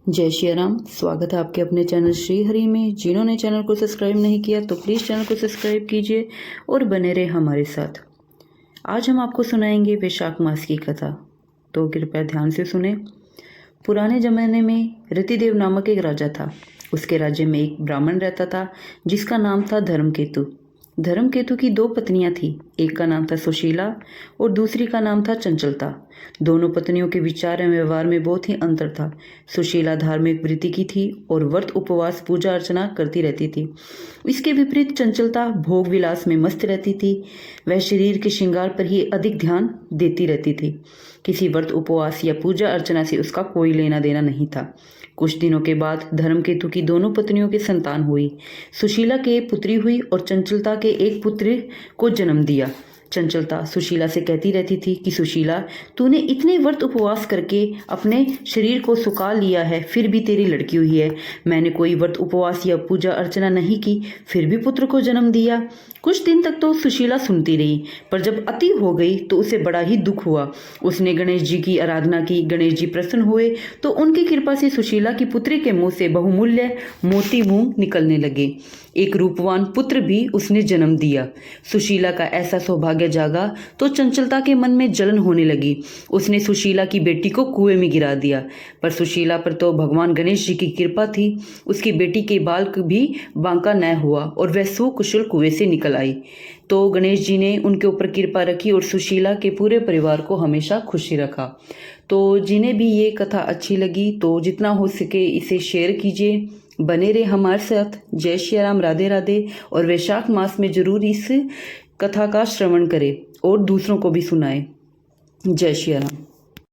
जय श्री राम। स्वागत है आपके अपने चैनल श्री हरि में। जिन्होंने चैनल को सब्सक्राइब नहीं किया तो प्लीज़ चैनल को सब्सक्राइब कीजिए और बने रहे हमारे साथ। आज हम आपको सुनाएंगे वैशाख मास की कथा, तो कृपया ध्यान से सुने। पुराने ज़माने में रतिदेव नामक एक राजा था। उसके राज्य में एक ब्राह्मण रहता था जिसका नाम था धर्मकेतु। धर्मकेतु की दो पत्नियां थीं। एक का नाम था सुशीला और दूसरी का नाम था चंचलता। दोनों पत्नियों के विचार एवं व्यवहार में बहुत ही अंतर था। सुशीला धार्मिक वृत्ति की थी और व्रत उपवास पूजा अर्चना करती रहती थी। इसके विपरीत चंचलता भोग विलास में मस्त रहती थी। वह शरीर के श्रृंगार पर ही अधिक ध्यान देती रहती थी। किसी व्रत उपवास या पूजा अर्चना से उसका कोई लेना देना नहीं था। कुछ दिनों के बाद धर्मकेतु की दोनों पत्नियों की संतान हुई। सुशीला के एक पुत्री हुई और चंचलता के एक पुत्र को जन्म दिया। चंचलता सुशीला से कहती रहती थी कि सुशीला, तूने इतने व्रत उपवास करके अपने शरीर को सुखा लिया है, फिर भी तेरी लड़की हुई है। मैंने कोई व्रत उपवास या पूजा अर्चना नहीं की, फिर भी पुत्र को जन्म दिया। कुछ दिन तक तो सुशीला सुनती रही, पर जब अति हो गई तो उसे बड़ा ही दुख हुआ। उसने गणेश जी की आराधना की। गणेश जी प्रसन्न हुए तो उनकी कृपा से सुशीला की पुत्री के मुंह से बहुमूल्य मोती मूंग निकलने लगे। एक रूपवान पुत्र भी उसने जन्म दिया। सुशीला का ऐसा सौभाग्य जागा तो चंचलता के मन में जलन होने लगी। उसने सुशीला की बेटी को कुएं में गिरा दिया, पर सुशीला पर तो भगवान गणेश जी की कृपा थी। उसकी बेटी के बाल भी बांका न हुआ और वह सुकुशल कुएं से निकल आई। तो गणेश जी ने उनके ऊपर कृपा रखी और सुशीला के पूरे परिवार को हमेशा खुशी रखा। तो जिन्हें भी ये कथा अच्छी लगी तो जितना हो सके इसे शेयर कीजिए। बने रहे हमारे साथ। जय श्री राम, राधे राधे। और वैशाख मास में जरूर इस कथा का श्रवण करें और दूसरों को भी सुनाएं। जय श्री राम।